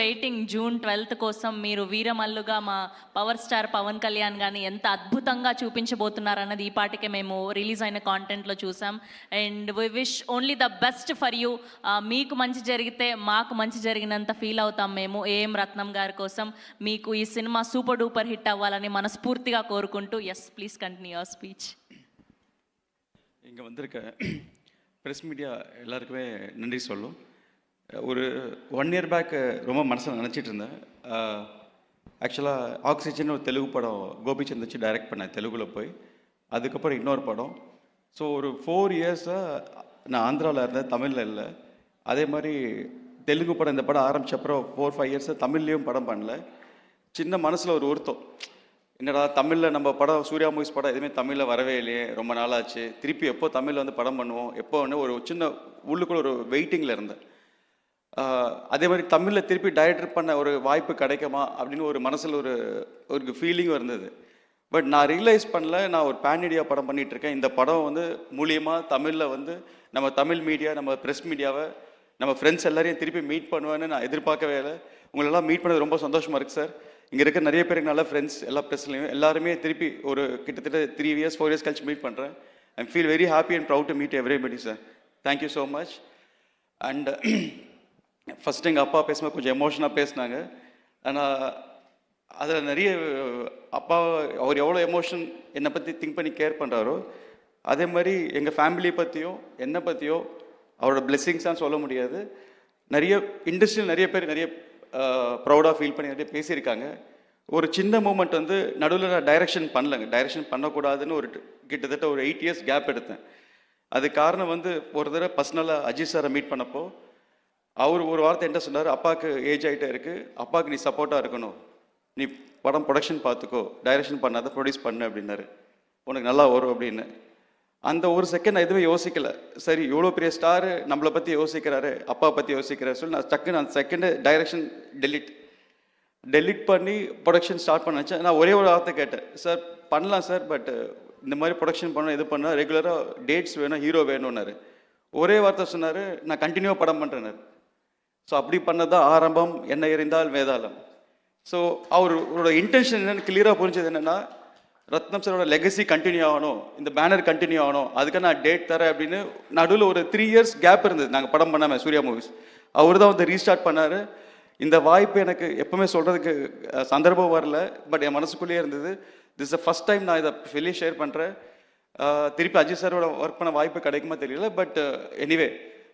Waiting June 12th కోసం. మీరు వీరమల్లుగా మా పవర్ స్టార్ పవన్ కళ్యాణ్ గారిని ఎంత అద్భుతంగా చూపించబోతున్నారన్నది ఈ పాటికే మేము రిలీజ్ అయిన కాంటెంట్లో చూసాం. And we wish only the best for you. మీకు మంచి జరిగితే మాకు మంచి జరిగినంత ఫీల్ అవుతాం మేము. ఏఎం రత్నం గారి కోసం మీకు ఈ సినిమా సూపర్ డూపర్ హిట్ అవ్వాలని మనస్ఫూర్తిగా కోరుకుంటూ. Yes, please continue your speech. இங்கே வந்திருக்க ப்ரெஸ் மீடியா எல்லாருக்குமே நன்றி சொல்லும். ஒரு 1 year பேக் ரொம்ப மனசில் நினச்சிட்டு இருந்தேன். ஆக்சுவலாக ஆக்சிஜன் ஒரு தெலுங்கு படம் கோபிச்சந்த் வச்சு டைரக்ட் பண்ணேன் தெலுங்கில் போய். அதுக்கப்புறம் இன்னொரு படம். ஸோ ஒரு 4 yearsாக நான் ஆந்திராவில் இருந்தேன், தமிழில் இல்லை. அதே மாதிரி தெலுங்கு படம் இந்த படம் ஆரம்பித்தப்பறம் 4-5 yearsாக தமிழ்லேயும் படம் பண்ணல. சின்ன மனசில் ஒரு வருத்தம், என்னடா தமிழில் நம்ம படம் சூர்யா மூவிஸ் படம் எதுவுமே தமிழில் வரவே இல்லையே, ரொம்ப நாளாச்சு, திருப்பி எப்போ தமிழில் வந்து படம் பண்ணுவோம், எப்போ வந்து ஒரு சின்ன உள்ளுக்குள்ள ஒரு வெயிட்டிங்கில் இருந்தேன். அதே மாதிரி தமிழில் திருப்பி டைரக்டர் பண்ண ஒரு வாய்ப்பு கிடைக்குமா அப்படின்னு ஒரு மனசில் ஒரு ஃபீலிங்கும் இருந்தது. பட் நான் ரியலைஸ் பண்ணல, நான் ஒரு பேன் இண்டியா படம் பண்ணிகிட்ருக்கேன். இந்த படம் வந்து மூலியமாக தமிழில் வந்து நம்ம தமிழ் மீடியா, நம்ம ப்ரெஸ் மீடியாவை, நம்ம ஃப்ரெண்ட்ஸ் எல்லாரையும் திருப்பி மீட் பண்ணுவேன்னு நான் எதிர்பார்க்கவே இல்லை. உங்களெல்லாம் மீட் பண்ணது ரொம்ப சந்தோஷமாக இருக்குது சார். இங்கே இருக்க நிறைய பேருக்கு நல்ல ஃப்ரெண்ட்ஸ் எல்லா ப்ரெஸ்லையும் எல்லாருமே திருப்பி ஒரு கிட்டத்தட்ட 3 years 4 years கழிச்சு மீட் பண்ணுறேன். I feel very happy and proud to meet everybody sir. Thank you so much. And first எங்கள் அப்பா பேசும்போது கொஞ்சம் எமோஷனாக பேசினாங்க. ஆனால் அதில் நிறைய அப்பா அவர் எவ்வளோ எமோஷன் என்னை பற்றி திங்க் பண்ணி கேர் பண்ணுறாரோ, அதே மாதிரி எங்கள் ஃபேமிலியை பற்றியும் என்னை பற்றியோ அவரோட பிளெஸ்ஸிங்ஸான்னு சொல்ல முடியாது. நிறைய இண்டஸ்ட்ரியில் நிறைய பேர் நிறைய ப்ரௌடாக ஃபீல் பண்ணி நிறைய பேசியிருக்காங்க. ஒரு சின்ன மூமெண்ட் வந்து நடுவில் நான் டைரக்ஷன் பண்ணலைங்க. டைரக்ஷன் பண்ணக்கூடாதுன்னு கிட்டத்தட்ட ஒரு 8 years கேப் எடுத்தேன். அது காரணம் வந்து ஒரு தடவை பர்சனலாக அஜித் சாரை மீட் பண்ணப்போ அவர் ஒரு வார்த்தை என்ன சொன்னார், அப்பாவுக்கு ஏஜ் ஆகிட்டே இருக்குது, அப்பாவுக்கு நீ சப்போர்ட்டாக இருக்கணும், நீ படம் ப்ரொடக்ஷன் பார்த்துக்கோ, டைரக்ஷன் பண்ணாத ப்ரொடியூஸ் பண்ணு அப்படின்னாரு. உனக்கு நல்லா வரும் அப்படின்னு. அந்த ஒரு செகண்ட் நான் எதுவுமே யோசிக்கலை. சரி, இவ்வளோ பெரிய ஸ்டாரு நம்மளை பற்றி யோசிக்கிறாரு, அப்பா பற்றி யோசிக்கிறாரு சொல்லி நான் டக்குன்னு அந்த செகண்டு டைரக்ஷன் டெலிட் பண்ணி ப்ரொடக்ஷன் ஸ்டார்ட் பண்ண வச்சேன். நான் ஒரே ஒரு வார்த்தை கேட்டேன், சார் பண்ணலாம் சார், பட் இந்த மாதிரி ப்ரொடக்ஷன் பண்ண இது பண்ணால் ரெகுலராக டேட்ஸ் வேணும், ஹீரோ வேணும்னாரு. ஒரே வார்த்தை சொன்னார், நான் கண்டினியூவாக படம் பண்ணுறேன்னாரு. ஸோ அப்படி பண்ணதான் ஆரம்பம், என்ன எறிந்தால் வேதாளம். ஸோ அவரோட இன்டென்ஷன் என்னென்னு கிளியராக புரிஞ்சது என்னென்னா, ரத்னம் சாரோட லெகசி கண்டினியூ ஆகணும், இந்த பேனர் கண்டினியூ ஆகணும், அதுக்கு நான் டேட் தரேன் அப்படின்னு. நடுவில் ஒரு 3 years கேப் இருந்தது நாங்கள் படம் பண்ணாமல் சூர்யா மூவிஸ். அவர் தான் வந்து ரீஸ்டார்ட் பண்ணார். இந்த வாய்ப்பு எனக்கு எப்பவுமே சொல்கிறதுக்கு சந்தர்ப்பம் வரல, பட் என் மனசுக்குள்ளேயே இருந்தது. திஸ் த ஃபஸ்ட் டைம் நான் இதை வெளியே ஷேர் பண்ணுறேன். திருப்பி அஜித் சாரோட ஒர்க் பண்ண வாய்ப்பு கிடைக்குமா தெரியல, பட் எனிவே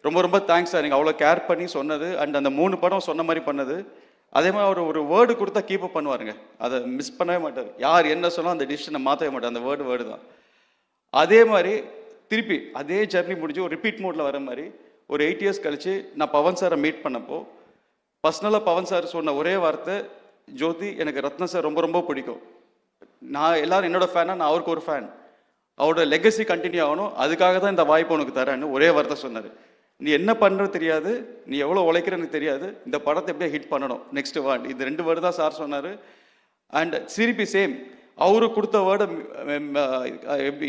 ரொம்ப ரொம்ப தேங்க்ஸ் சார். நீங்கள் அவ்வளோ கேர் பண்ணி சொன்னது அண்ட் அந்த 3 படம் சொன்ன மாதிரி பண்ணது. அதே மாதிரி அவர் ஒரு வேர்டு கொடுத்தா கீப்பப் பண்ணுவாருங்க, அதை மிஸ் பண்ணவே மாட்டார். யார் என்ன சொன்னால் அந்த டிசிஷனை மாற்றவே மாட்டார், அந்த வேர்டு தான். அதே மாதிரி திருப்பி அதே ஜர்னி முடிஞ்சு ஒரு ரிப்பீட் மோடில் வர மாதிரி ஒரு 8 years கழிச்சு நான் பவன் சாரை மீட் பண்ணப்போ பர்சனலாக பவன் சார் சொன்ன ஒரே வார்த்தை, ஜோதி எனக்கு ரத்னம் சார் ரொம்ப ரொம்ப பிடிக்கும், நான் எல்லாரும் என்னோட ஃபேனாக, நான் அவருக்கு ஒரு ஃபேன், அவரோட லெகசி கண்டினியூ ஆகணும், அதுக்காக தான் இந்த வாய்ப்பு உனக்கு தரேன்னு ஒரே வார்த்தை சொன்னார். நீ என்ன பண்ணுறது தெரியாது, நீ எவ்வளோ உழைக்கிறன்னு தெரியாது, இந்த படத்தை எப்படியே ஹிட் பண்ணணும், நெக்ஸ்ட் வேர்ட், இது 2 வேர்டு தான் சார் சொன்னார். அண்ட் சிரிப்பி சேம், அவரு கொடுத்த வேர்டை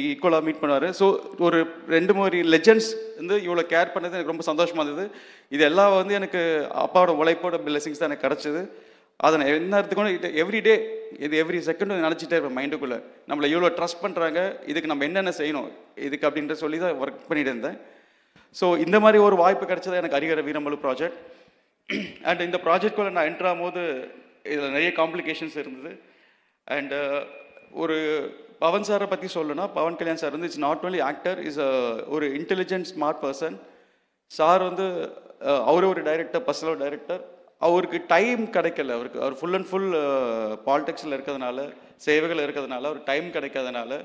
ஈக்குவலாக மீட் பண்ணுவார். ஸோ ஒரு 2-3 லெஜெண்ட்ஸ் வந்து இவ்வளோ கேர் பண்ணது எனக்கு ரொம்ப சந்தோஷமாக இருந்தது. இது எல்லாம் வந்து எனக்கு அப்பாவோட உழைப்போட பிளெஸிங்ஸ் தான் எனக்கு கிடச்சிது. அதை நான் என்ன எடுத்துக்கணும், எவ்ரிடே இது எவ்ரி செகண்டும் நினச்சிட்டே இருப்பேன் மைண்டுக்குள்ளே, நம்மளை இவ்வளோ ட்ரஸ்ட் பண்ணுறாங்க, இதுக்கு நம்ம என்னென்ன செய்யணும் இதுக்கு அப்படின்ற சொல்லி தான் ஒர்க் பண்ணிட்டு இருந்தேன். ஸோ இந்த மாதிரி ஒரு வாய்ப்பு கிடைச்சது எனக்கு ஹரிஹர வீரமல்லு ப்ராஜெக்ட். அண்ட் இந்த ப்ராஜெக்ட்குள்ளே நான் என்ட்ரு ஆகும்போது இதில் நிறைய காம்ப்ளிகேஷன்ஸ் இருந்தது. அண்ட் ஒரு பவன் சாரை பற்றி சொல்லணும்னா, பவன் கல்யாண் சார் வந்து it's not only actor, is ஒரு இன்டெலிஜென்ட் ஸ்மார்ட் பர்சன். சார் வந்து அவரே ஒரு டைரக்டர், பர்சனல் டைரக்டர். அவருக்கு டைம் கிடைக்கல, அவர் ஃபுல் அண்ட் ஃபுல் பாலிடிக்ஸில் இருக்கிறதுனால, சேவைகள் இருக்கிறதுனால அவர் டைம் கிடைக்காதனால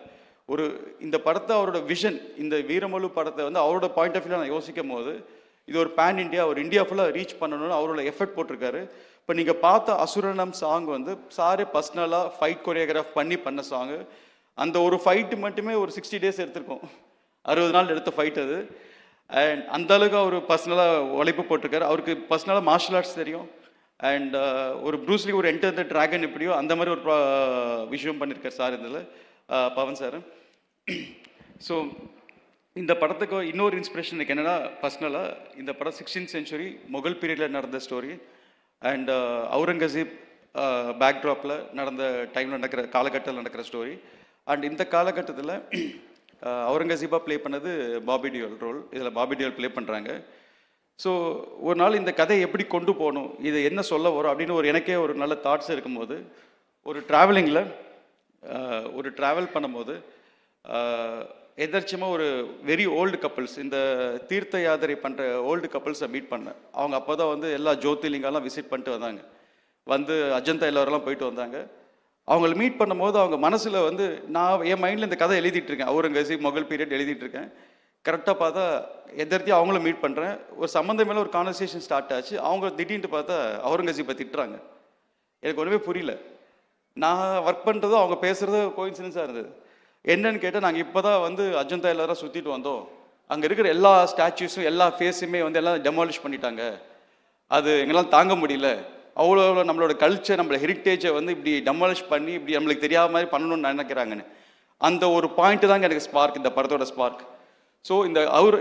இந்த படத்தை அவரோட விஷன், இந்த வீரமல்லு படத்தை வந்து அவரோட பாயிண்ட் ஆஃப் வியூவில் நான் யோசிக்கும் போது இது ஒரு பேன் இண்டியா, ஒரு இந்தியா ஃபுல்லாக ரீச் பண்ணணும்னு அவரோட எஃபர்ட் போட்டிருக்காரு. இப்போ நீங்கள் பார்த்த அசுரனம் சாங் வந்து சாரே பர்சனலாக ஃபைட் கொரியோகிராஃப் பண்ண சாங்கு. அந்த ஒரு ஃபைட்டு மட்டுமே ஒரு 60 days எடுத்திருக்கோம், 60 நாள் எடுத்த ஃபைட் அது. அண்ட் அந்தளவுக்கு அவர் பர்சனலாக உழைப்பு போட்டிருக்காரு. அவருக்கு பர்சனலாக மார்ஷல் ஆர்ட்ஸ் தெரியும். அண்ட் ஒரு ப்ரூஸ்லி ஒரு என்டர் த ட்ராகன் எப்படியோ அந்த மாதிரி ஒரு விஷயம் பண்ணியிருக்கார் சார் இதில், பவன் சார். ஸோ இந்த படத்துக்கு இன்னொரு இன்ஸ்பிரேஷன் எனக்கு என்னென்னா, பர்சனலாக இந்த படம் 16th century முகல் பீரியடில் நடந்த ஸ்டோரி. அண்ட் அவுரங்கசீப் பேக்ட்ராப்பில் நடந்த டைமில் நடக்கிற காலகட்டத்தில் நடக்கிற ஸ்டோரி. அண்ட் இந்த காலகட்டத்தில் அவுரங்கசீப்பாக ப்ளே பண்ணது பாபி டியோல் ரோல். இதில் பாபி டியோல் ப்ளே பண்ணுறாங்க. ஸோ ஒரு நாள் இந்த கதையை எப்படி கொண்டு போகணும், இது என்ன சொல்ல வரும் அப்படின்னு எனக்கே ஒரு நல்ல தாட்ஸ் இருக்கும்போது, ஒரு ட்ராவல் பண்ணும்போது எதார்ச்சியமாக ஒரு வெரி ஓல்டு கப்புள்ஸ், இந்த தீர்த்த யாத்திரை பண்ணுற ஓல்டு கப்புள்ஸை மீட் பண்ணேன். அவங்க அப்போ தான் வந்து எல்லா ஜோதிலிங்கெல்லாம் விசிட் பண்ணிட்டு வந்தாங்க. வந்து அஜந்தா எல்லாரெல்லாம் போயிட்டு வந்தாங்க. அவங்கள மீட் பண்ணும்போது அவங்க மனசில் வந்து நான் என் மைண்டில் இந்த கதை எழுதிட்டுருக்கேன். அவுரங்கசீப் மொகல் பீரியட் எழுதிட்டுருக்கேன். கரெக்டாக பார்த்தா எதிர்த்தியாக அவங்களும் மீட் பண்ணுறேன். ஒரு சம்மந்தம் மேலே ஒரு கான்வர்சேஷன் ஸ்டார்ட் ஆச்சு. அவங்க திடீர்னு பார்த்தா அவுரங்கசீப்பை திட்டுறாங்க. எனக்கு ஒன்றுமே புரியல. நான் ஒர்க் பண்ணுறதும் அவங்க பேசுகிறது கோயின்சிடன்ஸாக இருந்தது. என்னன்னு கேட்டால், நாங்கள் இப்போ தான் வந்து அஜந்தா எல்லாரும் சுற்றிட்டு வந்தோம். அங்கே இருக்கிற எல்லா ஸ்டாச்சுஸும் எல்லா ஃபேஸுமே வந்து எல்லாம் டெமாலிஷ் பண்ணிட்டாங்க. அது எங்களால் தாங்க முடியல. அவ்வளோ நம்மளோட கல்ச்சர், நம்மளோட ஹெரிட்டேஜை வந்து இப்படி டெமாலிஷ் பண்ணி இப்படி நம்மளுக்கு தெரியாத மாதிரி பண்ணணும்னு நினைக்கிறாங்கன்னு. அந்த ஒரு பாயிண்ட் தாங்க எனக்கு ஸ்பார்க், இந்த படத்தோட ஸ்பார்க். ஸோ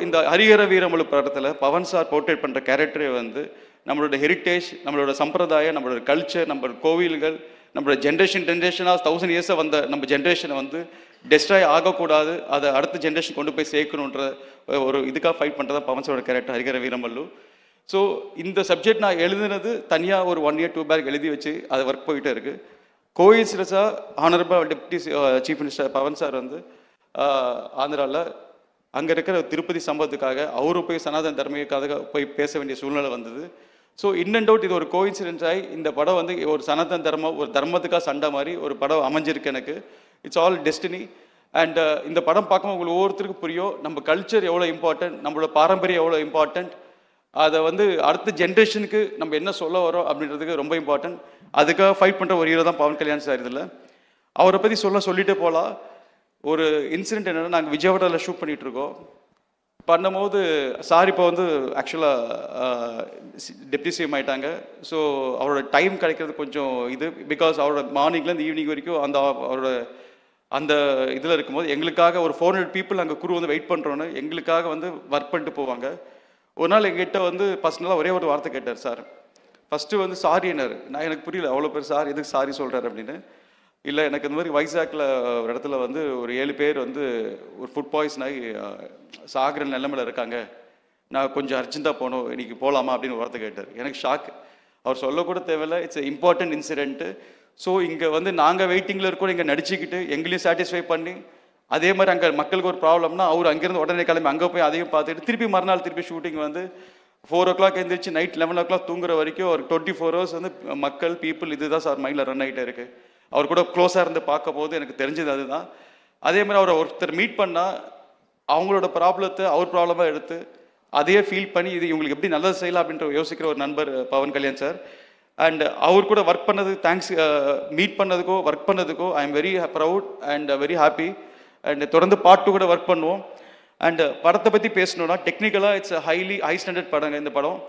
இந்த ஹரிஹர வீரமலு படத்தில் பவன் சார் போர்ட்ரேட் பண்ணுற கேரக்டரே வந்து நம்மளோட ஹெரிட்டேஜ், நம்மளோட சம்பிரதாயம், நம்மளோட கல்ச்சர், நம்மளோட கோவில்கள், நம்மளோட ஜென்ரேஷனாக 1000 இயர்ஸாக வந்த நம்ம ஜென்ரேஷனை வந்து டெஸ்ட்ராய் ஆகக்கூடாது, அதை அடுத்த ஜென்ரேஷன் கொண்டு போய் சேர்க்கணுன்ற ஒரு இதுக்காக ஃபைட் பண்ணுறதா பவன் சாரோட கேரக்டர் ஹரிஹர வீரமல்லு. ஸோ இந்த சப்ஜெக்ட் நான் எழுதுனது தனியாக ஒரு 1 year 2 பேக் எழுதி வச்சு அது ஒர்க் போயிட்டே இருக்குது. கோயின்சிடன்ஸாக honourable deputy chief minister Pawan sir வந்து ஆந்திராவில் அங்கே இருக்கிற திருப்பதி சம்பவத்துக்காக அவரு போய் சனாதன தர்மியக்காக போய் பேச வேண்டிய சூழ்நிலை வந்தது. ஸோ இன் அண்ட் அவுட் இது ஒரு கோயின்சிடென்ஸ் ஆகி இந்த படம் வந்து ஒரு சனாதன ஒரு தர்மத்துக்காக சண்டை மாதிரி ஒரு படம் அமைஞ்சிருக்கு எனக்கு. It's all destiny. அண்ட் இந்த படம் பார்க்கும்போது உங்களுக்கு ஒவ்வொருத்தருக்கும் புரியும் நம்ம கல்ச்சர் எவ்வளோ இம்பார்ட்டன்ட், நம்மளோட பாரம்பரியம் எவ்வளோ இம்பார்ட்டன்ட், அதை வந்து அடுத்த ஜென்ரேஷனுக்கு நம்ம என்ன சொல்ல வரோம் அப்படின்றதுக்கு ரொம்ப இம்பார்ட்டன்ட். அதுக்காக ஃபைட் பண்ணுற ஒரு ஹீரோ தான் பவன் கல்யாண் சார். இதில் அவரை பற்றி சொல்லிட்டு போகலாம். ஒரு இன்சிடென்ட் என்னென்னா, நாங்கள் விஜயவாடாவில் ஷூட் பண்ணிகிட்டு இருக்கோம். பண்ணும்போது சார் இப்போ வந்து ஆக்சுவலாக டெப்டி சிஎம் ஆகிட்டாங்க. ஸோ அவரோட டைம் கிடைக்கிறது கொஞ்சம் இது, பிகாஸ் அவரோட மார்னிங்லேருந்து ஈவினிங் வரைக்கும் அவரோட அந்த இதில் இருக்கும்போது எங்களுக்காக ஒரு 400 people அங்கே குரு வந்து வெயிட் பண்ணுறோன்னு எங்களுக்காக வந்து ஒர்க் பண்ணிட்டு போவாங்க. ஒரு நாள் எங்கிட்ட வந்து பர்சனலாக ஒரே ஒரு வார்த்தை கேட்டார் சார். ஃபஸ்ட்டு வந்து சாரி என்னார். நான் எனக்கு புரியல, அவ்வளோ பேர் சார் எதுக்கு சாரி சொல்கிறார் அப்படின்னு. இல்லை, எனக்கு இந்த மாதிரி வைசாக்கில் ஒரு இடத்துல வந்து ஒரு 7 பேர் வந்து ஒரு ஃபுட் பாய்சன் ஆகி சாகிற நிலைமையில் இருக்காங்க, நான் கொஞ்சம் அர்ஜென்ட்டாக போகணும், இன்னைக்கு போகலாமா அப்படின்னு ஒரு வார்த்தை கேட்டார். எனக்கு ஷாக். அவர் சொல்லக்கூட தேவையில்லை, இட்ஸ் இம்பார்ட்டன்ட் இன்சிடென்ட்டு. ஸோ இங்கே வந்து நாங்கள் வெயிட்டிங்கில் இருக்கோம், இங்கே நடிச்சுக்கிட்டு எங்களையும் சாட்டிஸ்ஃபை பண்ணி, அதே மாதிரி அங்கே மக்களுக்கு ஒரு ப்ராப்ளம்னா அவர் அங்கேருந்து உடனே கிளம்பி அங்கே போய் அதையும் பார்த்துட்டு திருப்பி மறுநாள் திருப்பி ஷூட்டிங் வந்து 4 o'clock எழுந்திரிச்சு நைட் 11 o'clock தூங்குற வரைக்கும் ஒரு 24 hours வந்து மக்கள் பீப்புள் இதுதான் சார் மைண்டில் ரன் ஆகிட்டே இருக்குது. அவர் கூட க்ளோஸாக இருந்து பார்க்க போது எனக்கு தெரிஞ்சது அதுதான். அதே மாதிரி அவரை ஒருத்தர் மீட் பண்ணால் அவங்களோட ப்ராப்ளத்தை அவர் ப்ராப்ளமாக எடுத்து அதையே ஃபீல் பண்ணி இது இவங்களுக்கு எப்படி நல்லது செய்யலாம் அப்படின்ற யோசிக்கிற ஒரு நண்பர் பவன் கல்யாண் சார். அண்ட் அவர் கூட ஒர்க் பண்ணது தேங்க்ஸ், மீட் பண்ணதுக்கோ ஒர்க் பண்ணதுக்கோ I am very proud and very happy. And தொடர்ந்து பார்ட் 2 கூட ஒர்க் பண்ணுவோம். அண்ட் படத்தை பற்றி பேசணுன்னா டெக்னிக்கலாக இட்ஸ் ஹை ஸ்டாண்டர்ட் படங்க இந்த படம்.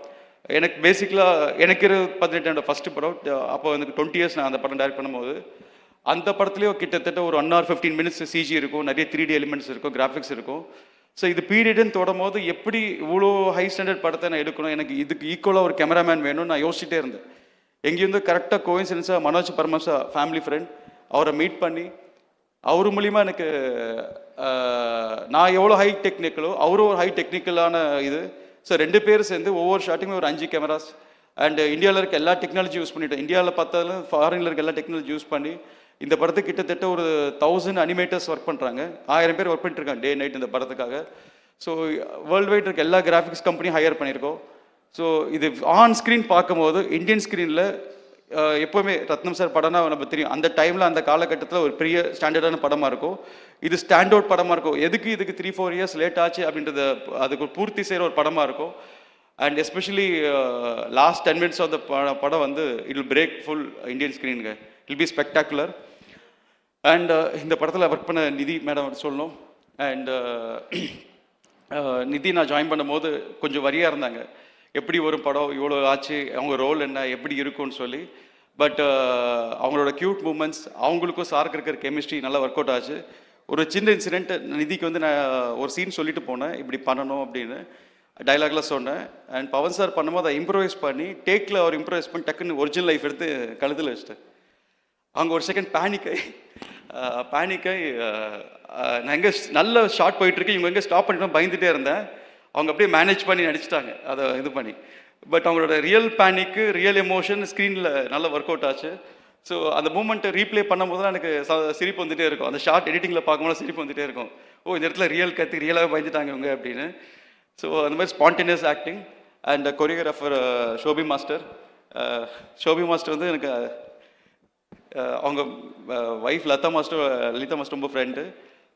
எனக்கு பேசிக்கலாக எனக்கு 18 ஃபஸ்ட்டு படம். அப்போ எனக்கு 20 years நான் அந்த படம் டைரக்ட் பண்ணும்போது அந்த படத்துலேயும் கிட்டத்தட்ட ஒரு 1 hour 15 minutes சிஜி இருக்கும், நிறைய 3D எலிமெண்ட்ஸ் இருக்கும், கிராஃபிக்ஸ் இருக்கும். ஸோ இது பீரியடுன்னு தொடரும்போது எப்படி இவ்வளோ ஹை ஸ்டாண்டர்ட் படத்தை நான் எடுக்கணும், எனக்கு இதுக்கு ஈக்குவலாக ஒரு கேமராமேன் வேணும்னு நான் யோசிச்சுட்டே இருந்தேன். எங்கேருந்து கரெக்டாக கோயின்சிடன்ஸாக மனோஜ் பரமசா ஃபேமிலி ஃப்ரெண்ட் அவரை மீட் பண்ணி அவர் மூலிமா எனக்கு நான் எவ்வளோ ஹை டெக்னிக்கலோ அவரும் ஒரு ஹை டெக்னிக்கலான இது. ஸோ 2 பேர் சேர்ந்து ஒவ்வொரு ஷாட்டுமே ஒரு 5 cameras அண்ட் இந்தியாவில் இருக்க எல்லா டெக்னாலஜி யூஸ் பண்ணிட்டோம். இந்தியாவில் பார்த்தாலும் ஃபாரினில் இருக்க எல்லா டெக்னாலஜி யூஸ் பண்ணி இந்த படத்துக்கு கிட்டத்தட்ட ஒரு 1000 அனிமேட்டர்ஸ் ஒர்க் பண்ணுறாங்க. 1000 பேர் ஒர்க் பண்ணிட்டுருக்காங்க டே நைட் இந்த படத்துக்காக. ஸோ வேர்ல்டு வைட் இருக்க எல்லா கிராஃபிக்ஸ் கம்பெனியும் ஹையர் பண்ணியிருக்கோம். ஸோ இது ஆன் ஸ்க்ரீன் பார்க்கும்போது இந்தியன் ஸ்க்ரீனில் எப்போவுமே ரத்னம் சார் படம்னா நம்ம தெரியும், அந்த டைமில் அந்த காலகட்டத்தில் ஒரு பெரிய ஸ்டாண்டர்டான படமாக இருக்கும். இது ஸ்டாண்ட் அவுட் படமாக இருக்கும். எதுக்கு இதுக்கு 3-4 years லேட் ஆச்சு அப்படின்றத அதுக்கு பூர்த்தி செய்கிற ஒரு படமாக இருக்கும். And especially last 10 minutes of the படம் வந்து it will break full Indian ஸ்க்ரீனுங்க. It will be spectacular. And இந்த படத்தில் ஒர்க் பண்ண நிதி மேடம் சொல்லணும். அண்ட் நிதி நான் ஜாயின் பண்ணும்போது கொஞ்சம் வரியாக இருந்தாங்க, எப்படி ஒரு படம் இவ்வளோ ஆச்சு, அவங்க ரோல் என்ன எப்படி இருக்கும்னு சொல்லி. பட் அவங்களோட க்யூட் மூமெண்ட்ஸ், அவங்களுக்கும் சாருக்கு இருக்கிற கெமிஸ்ட்ரி நல்லா ஒர்க் அவுட் ஆச்சு. ஒரு சின்ன இன்சிடென்ட், நிதிக்கு வந்து நான் ஒரு சீன் சொல்லிட்டு போனேன் இப்படி பண்ணணும் அப்படின்னு. டைலாக்லாம் சொன்னேன். அண்ட் பவன் சார் பண்ணும்போது அதை இம்ப்ரவைஸ் பண்ணி டேக்கில் அவர் இம்ப்ரவைஸ் பண்ணி டக்குன்னு ஒரிஜினல் லைஃப் எடுத்து கழுத்தில் வச்சிட்டேன். அவங்க ஒரு செகண்ட் பேனிக்காய் நான் எங்கே நல்ல ஷார்ட் போயிட்டுருக்கு, இவங்க எங்கே ஸ்டாப் பண்ணிட்டு பயந்துகிட்டே இருந்தேன். அவங்க அப்படியே மேனேஜ் பண்ணி நடிச்சிட்டாங்க அதை இது பண்ணி. பட் அவங்களோட ரியல் பேனிக்கு ரியல் எமோஷன் ஸ்க்ரீனில் நல்லா ஒர்க் அவுட் ஆச்சு. ஸோ அந்த மூமெண்ட்டை ரீப்ளே பண்ணும்போது தான் எனக்கு சிரிப்பு வந்துகிட்டே இருக்கும். அந்த ஷார்ட் எடிட்டிங்கில் பார்க்கும்போது சிரிப்பு வந்துகிட்டே இருக்கும். ஓ, இந்த இடத்துல ரியல் கத்தி ரியலாக பயந்துட்டாங்க இவங்க அப்படின்னு. ஸோ அந்த மாதிரி spontaneous acting. And choreographer Shobi master வந்து எனக்கு அவங்க ஒய்ஃப் லலிதா மாஸ்டர் ரொம்ப ஃப்ரெண்டு.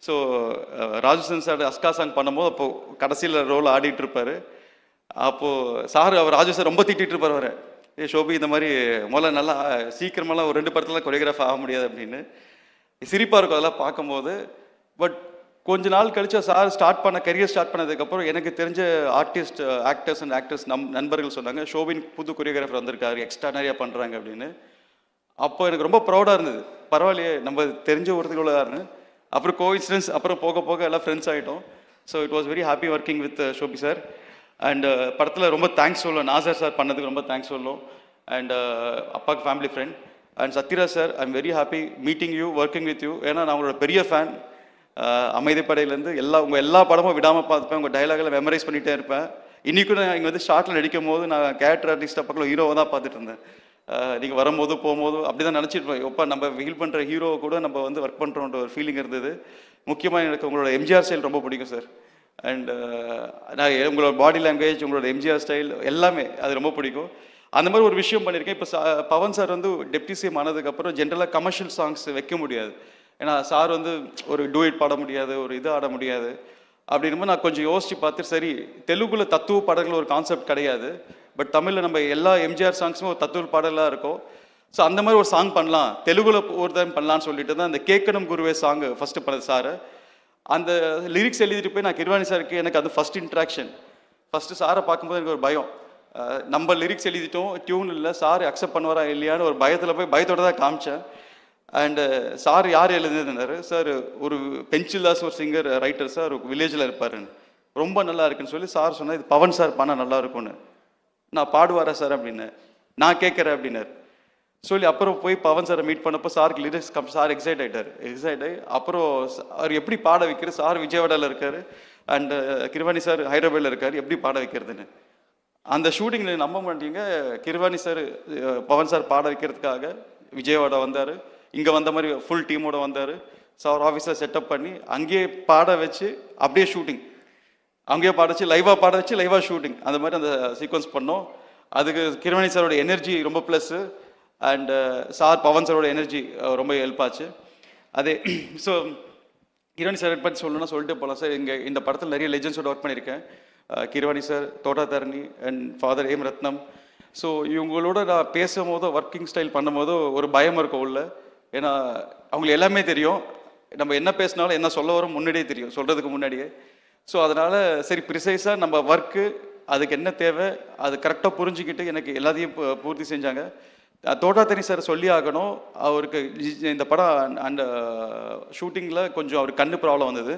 ஸோ ராஜசன் சார் அஸ்கா சாங் பண்ணும்போது அப்போது கடைசியில் ரோல் ஆடிட்டு இருப்பார். அப்போது அவர் ராஜு சார் ரொம்ப திட்டிகிட்டு இருப்பார் அவரை, ஷோபி இந்த மாதிரி முதல்ல நல்லா சீக்கிரமெல்லாம் ஒரு 2 படத்தில் கொரியோகிராஃப் ஆக முடியாது அப்படின்னு. சிரிப்பாக இருக்கும் அதெல்லாம் பார்க்கும்போது. பட் கொஞ்ச நாள் கழிச்சு சார் கரியர் ஸ்டார்ட் பண்ணதுக்கப்புறம் எனக்கு தெரிஞ்ச ஆக்டர்ஸ் அண்ட் ஆக்டர்ஸ் நண்பர்கள் சொன்னாங்க, ஷோபின் புது கொரியோகிராஃபர் வந்திருக்காரு, எக்ஸ்ட்ரா நிறையா பண்ணுறாங்க அப்படின்னு. அப்போ எனக்கு ரொம்ப ப்ரௌடாக இருந்தது. பரவாயில்லையே, நம்ம தெரிஞ்ச ஒருத்தர்களாருன்னு. அப்புறம் கோஇன்சிடன்ஸ், அப்புறம் போக போக எல்லாம் ஃப்ரெண்ட்ஸ் ஆகிட்டோம். So it was very happy working with Shobi sir. And படத்தில் ரொம்ப தேங்க்ஸ் சொல்லணும், நாசர் சார் பண்ணதுக்கு ரொம்ப தேங்க்ஸ் சொல்லணும். அண்ட் அப்பாவுக்கு family friend. And Sathyaraj sir, I am very happy meeting you, working with you. ஏன்னா நான் உங்களோட பெரிய ஃபேன். அமைதிப்படையிலேருந்து உங்கள் எல்லா படமும் விடாமல் பார்த்துப்பேன். உங்கள் டைலாகில் மெமரைஸ் பண்ணிகிட்டே இருப்பேன். இன்றைக்கும் நான் இங்கே வந்து ஷார்ட்டில் நடிக்கும் போது நான் கேரக்டர் ஆர்டிஸ்ட்டாக பக்கம் ஹீரோவை தான் பார்த்துட்டு இருந்தேன். நீங்கள் வரும்போது போகும்போது அப்படி தான் நினச்சிருப்பேன், எப்போ நம்ம ஃபீல் பண்ணுற ஹீரோவை கூட நம்ம வந்து ஒர்க் பண்ணுறோன்ற ஒரு ஃபீலிங் இருந்தது. முக்கியமாக எனக்கு உங்களோட எம்ஜிஆர் ஸ்டைல் ரொம்ப பிடிக்கும் சார். அண்ட் நான் உங்களோட பாடி லாங்குவேஜ், உங்களோட எம்ஜிஆர் ஸ்டைல் எல்லாமே அது ரொம்ப பிடிக்கும். அந்த மாதிரி ஒரு விஷயம் பண்ணியிருக்கேன். இப்போ பவன் சார் வந்து டெப்டி சிஎம் ஆனதுக்கப்புறம் ஜென்ரலாக கமர்ஷியல் சாங்ஸ் வைக்க முடியாது. ஏன்னா சார் வந்து ஒரு டூயட் பாட முடியாது, ஒரு இது ஆட முடியாது. அப்படின்னும் நான் கொஞ்சம் யோசித்து பார்த்து, சரி தெலுங்குல தத்துவ பாடல்கள் ஒரு கான்செப்ட் கிடையாது, பட் தமிழில் நம்ம எல்லா எம்ஜிஆர் சாங்ஸுமே ஒரு தத்துவ பாடலாக இருக்கும். ஸோ அந்த மாதிரி ஒரு சாங் பண்ணலாம், தெலுங்குல ஒரு டைம் பண்ணலான்னு சொல்லிட்டு தான் அந்த கேட்கணும் குருவே சாங் ஃபஸ்ட்டு பண்ணது சார். அந்த லிரிக்ஸ் எழுதிட்டு போய் நான் கிருவாணி சாருக்கு எனக்கு அது ஃபஸ்ட் இன்ட்ராக்ஷன். ஃபஸ்ட்டு சாரை பார்க்கும்போது எனக்கு ஒரு பயம், நம்ம லிரிக்ஸ் எழுதிட்டோம், டியூன் இல்லை, சார் அக்செப்ட் பண்ணுவாரா இல்லையான்னு ஒரு பயத்தோடு தான் காமிச்சேன். அண்டு சார் யார் எழுதுனாரு சார், ஒரு பென்சில்தாஸ் ஒரு சிங்கர் ரைட்டர் சார், வில்லேஜில் இருப்பாருன்னு, ரொம்ப நல்லா இருக்குன்னு சொல்லி சார் சொன்னால் இது பவன் சார் பண்ணால் நல்லா இருக்கும்னு. நான் பாடுவாரா சார் அப்படின்னு நான் கேட்குறேன் அப்படின்னாரு சொல்லி, அப்புறம் போய் பவன் சாரை மீட் பண்ணப்போ சாருக்கு லிரிக்ஸ் சார் எக்ஸைட் ஆகி அப்புறம் அவர் எப்படி பாட வைக்கிறது, சார் விஜயவாடாவில் இருக்கார் அண்டு கிருவாணி சார் ஹைதராபாத்தில் இருக்கார், எப்படி பாட வைக்கிறதுன்னு. அந்த ஷூட்டிங்கில் நம்ப மாட்டீங்க, கிருவாணி சார் பவன் சார் பாட வைக்கிறதுக்காக விஜயவாடா வந்தார். இங்கே வந்த மாதிரி ஃபுல் டீமோட வந்தார். சார் ஆஃபீஸில் செட்டப் பண்ணி அங்கேயே பாட வச்சு அப்படியே ஷூட்டிங், அங்கேயே பாட வச்சு லைவாக ஷூட்டிங், அந்த மாதிரி அந்த சீக்வன்ஸ் பண்ணோம். அதுக்கு கிருவாணி சாரோட எனர்ஜி ரொம்ப ப்ளஸ்ஸு. அண்டு சார் பவன் சாரோட எனர்ஜி ரொம்ப ஹெல்ப் ஆச்சு. அதே ஸோ கிருவாணி சார் பற்றி சொல்லணும்னா சொல்லிட்டு போகலாம் சார். இந்த படத்தில் நிறைய லெஜெண்ட்ஸோட ஒர்க் பண்ணியிருக்கேன். Keeravani sir, Thota Tharani and father A M Rathnam. So இவங்களோட நான் பேசும்போதோ ஒர்க்கிங் ஸ்டைல் பண்ணும்போதோ ஒரு பயம் இருக்கும் உள்ள. ஏன்னா அவங்களுக்கு எல்லாமே தெரியும், நம்ம என்ன பேசினாலும் என்ன சொல்ல வரும் முன்னாடியே தெரியும், சொல்கிறதுக்கு முன்னாடியே. ஸோ அதனால் சரி ப்ரிசைஸாக நம்ம ஒர்க்கு அதுக்கு என்ன தேவை அது கரெக்டாக புரிஞ்சுக்கிட்டு எனக்கு எல்லாத்தையும் பூர்த்தி செஞ்சாங்க. தோட்டா தரணி சார் சொல்லி ஆகணும், அவருக்கு இந்த படம் அந்த ஷூட்டிங்கில் கொஞ்சம் அவருக்கு கண்ணு ப்ராப்ளம் வந்தது.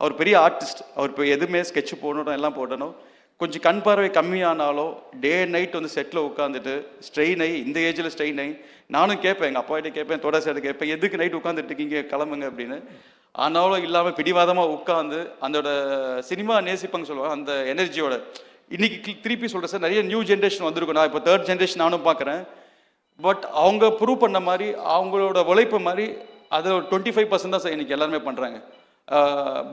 அவர் பெரிய ஆர்டிஸ்ட், அவர் இப்போ எதுவுமே ஸ்கெட்சு போடணும் எல்லாம் போடணும். கொஞ்சம் கண் பார்வை கம்மியானாலும் டே அண்ட் நைட் வந்து செட்டில் உட்காந்துட்டு ஸ்ட்ரெயின் ஆகி, இந்த ஏஜில் ஸ்ட்ரெயின் ஆகி நானும் கேட்பேன், எங்கள் அப்பாகிட்ட கேட்பேன், தோட்டா சார்ட்ட கேட்பேன், எதுக்கு நைட் உட்காந்துட்டு இருக்கீங்க கிளம்புங்க அப்படின்னு. ஆனாலும் இல்லாமல் பிடிவாதமாக உட்காந்து அதோட சினிமா நேசிப்பாங்க சொல்லுவாங்க, அந்த எனர்ஜியோட இன்னைக்கு திருப்பி சொல்கிறேன் சார், நிறைய நியூ ஜென்ரேஷன் வந்திருக்கும். நான் இப்போ 3rd ஜென்ரேஷன் நானும் பார்க்குறேன். பட் அவங்க ப்ரூவ் பண்ண மாதிரி அவங்களோட உழைப்பு மாதிரி அதில் ஒரு 25% தான் சார் இன்றைக்கி எல்லாருமே பண்ணுறாங்க.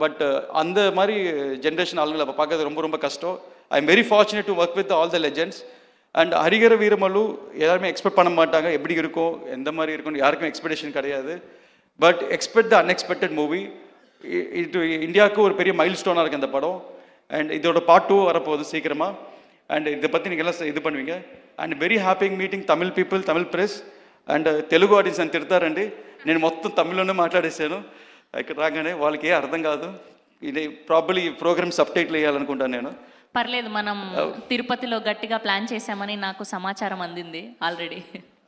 பட் அந்த மாதிரி ஜென்ரேஷன் ஆளுங்களை அப்போ பார்க்கறது ரொம்ப ரொம்ப கஷ்டம். I am very fortunate to work with all the legends. And ஹரிகர வீரமல்லு எல்லாருமே எக்ஸ்பெக்ட் பண்ண மாட்டாங்க, எப்படி இருக்கும் எந்த மாதிரி இருக்கும்னு யாருக்கும் எக்ஸ்பெக்டேஷன் கிடையாது. But expect the unexpected movie. இது இந்தியாவுக்கு ஒரு பெரிய மைல் ஸ்டோனாக இருக்குது இந்த படம். அண்ட் இதோட பார்ட் 2 வரப்போகுது சீக்கிரமாக. அண்ட் இதை பற்றி நீங்கள் எல்லாம் இது பண்ணுவீங்க. And very happy meeting Tamil people, Tamil press and Telugu audience అని తిడతారండి. నేను మొత్తం తమిళ్లోనే మాట్లాడేసాను. ఇక్కడ రాగానే వాళ్ళకి ఏ అర్థం కాదు. ఇది ప్రాబబ్లీ ఈ ప్రోగ్రామ్ సబ్ టైటిల్ వేయాలనుకుంటాను నేను. పర్లేదు, మనం తిరుపతిలో గట్టిగా ప్లాన్ చేశామని నాకు సమాచారం అందింది ఆల్రెడీ.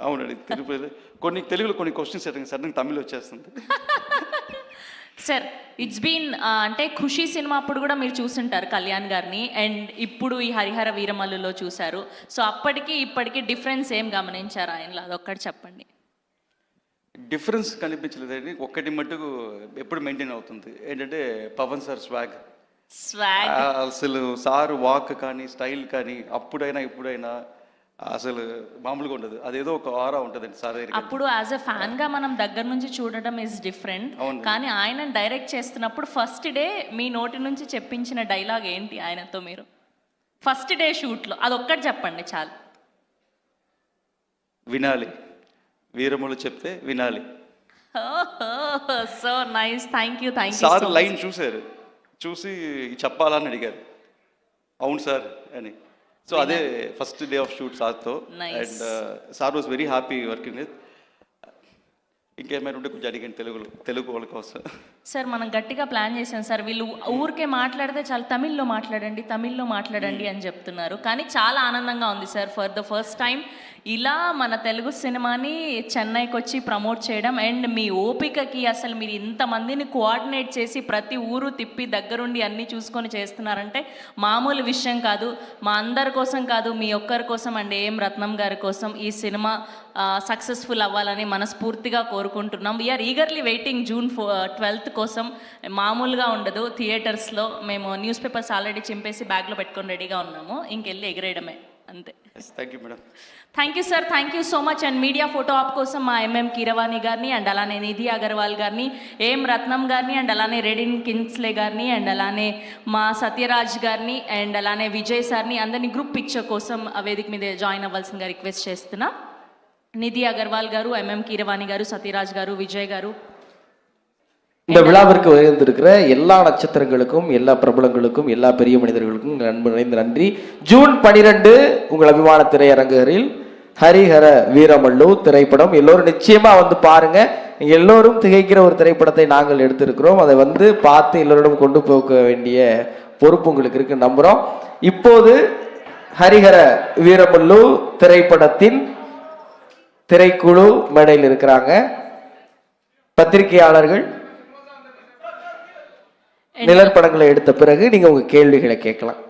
అవునండి, తిరుపతి కొన్ని తెలుగులో కొన్ని క్వశ్చన్స్ అడిగాను సార్, నాకు తమిళ్ వచ్చేస్తుంది. సార్ ఇట్స్ బీన్ అంటే ఖుషి సినిమా అప్పుడు కూడా మీరు చూసుంటారు కళ్యాణ్ గారిని, అండ్ ఇప్పుడు ఈ హరిహర వీరమల్లులో చూశారు. సో అప్పటికి ఇప్పటికి డిఫరెన్స్ ఏం గమనించారు ఆయనలో, అదొక్కటి చెప్పండి. డిఫరెన్స్ కనిపించలేదండి. ఒక్కటి మట్టుకు ఎప్పుడు మెయింటైన్ అవుతుంది ఏంటంటే పవన్ సార్ స్వాగ్. స్వాగ్ అసలు సార్ వాక్ కానీ స్టైల్ కానీ అప్పుడైనా ఇప్పుడైనా అసలు మామూలుగా ఉండదు. అదేదో ఒక ఆరా ఉంటుందండి సార్ దగ్గర. అప్పుడు యాజ్ ఎ ఫ్యాన్ గా మనం దగ్గర నుంచి చూడడం ఇస్ డిఫరెంట్. అవును. కానీ ఆయన డైరెక్ట్ చేస్తున్నప్పుడు ఫస్ట్ డే మీ నోటి నుంచి చెప్పించిన డైలాగ్ ఏంటి ఆయనతో మీరు ఫస్ట్ డే షూట్ లో, అదొక్కటి చెప్పండి చాలు. వినాలి, వీరములు చెప్తే వినాలి. So nice, thank you sir line చూశారు, చూసి చెప్పాలని అడిగారు. అవును సార్ అని. సో అదే ఫస్ట్ డే ఆఫ్ షూట్ సార్తో. And sir was very happy working with. ఇంకేమైనా ఉంటే కొంచెం అడిగాను తెలుగు వాళ్ళ కోసం. సార్ మనం గట్టిగా ప్లాన్ చేసాం సార్, వీళ్ళు ఊరికే మాట్లాడితే చాలా తమిళ్లో మాట్లాడండి అని చెప్తున్నారు. కానీ చాలా ఆనందంగా ఉంది sir, for the first time ఇలా మన తెలుగు సినిమాని చెన్నైకి వచ్చి ప్రమోట్ చేయడం. అండ్ మీ ఓపికకి అసలు మీరు ఇంతమందిని కోఆర్డినేట్ చేసి ప్రతి ఊరు తిప్పి దగ్గరుండి అన్నీ చూసుకొని చేస్తున్నారంటే మామూలు విషయం కాదు. మా అందరి కోసం కాదు, మీ ఒక్కరి కోసం అండ్ ఏం రత్నం గారి కోసం ఈ సినిమా సక్సెస్ఫుల్ అవ్వాలని మనస్ఫూర్తిగా కోరుకుంటున్నాం. We are eagerly waiting June 12th కోసం. మామూలుగా ఉండదు థియేటర్స్లో. మేము న్యూస్ పేపర్స్ ఆల్రెడీ చింపేసి బ్యాగ్లో పెట్టుకొని రెడీగా ఉన్నాము, ఇంకెళ్ళి ఎగిరేయడమే అంతే. Thank you madam. Thank you sir, thank you so much. And media photo op కోసం మా ఎంఎం కీరవాణి గారిని, అండ్ అలానే నిధి అగర్వాల్ గారిని, ఏం రత్నం గారిని, అండ్ అలానే రెడిన్ కిన్స్లే గారిని, అండ్ అలానే మా సత్యరాజ్ గారిని, అండ్ అలానే విజయ్ సార్ని అందరినీ గ్రూప్ పిక్చర్ కోసం వేదిక మీద జాయిన్ అవ్వాల్సిందిగా రిక్వెస్ట్ చేస్తున్నా. நிதி Agarwal car, MM Keeravani car, Sathyaraj car, Vijay car. இந்த விழாவிற்கு வருகின்றிருக்கிற எல்லா நட்சத்திரங்களுக்கும், எல்லா பிரபலங்களுக்கும், எல்லா பெரிய மனிதர்களுக்கும் நன்றி. ஜூன் 12 உங்கள் அபிமான திரையரங்குகளில் ஹரிஹர வீரமல்லு திரைப்படம் எல்லோரும் நிச்சயமா வந்து பாருங்க. எல்லோரும் திகைக்கிற ஒரு திரைப்படத்தை நாங்கள் எடுத்திருக்கிறோம். அதை வந்து பார்த்து எல்லோரிடம் கொண்டு போக வேண்டிய பொறுப்பு உங்களுக்கு இருக்கு நம்புறோம். இப்போது ஹரிஹர வீரமல்லு திரைப்படத்தின் திரைக்குழு மேடையில் இருக்கிறாங்க. பத்திரிகையாளர்கள் நிழற்படங்களை எடுத்த பிறகு நீங்க உங்க கேள்விகளை கேட்கலாம்.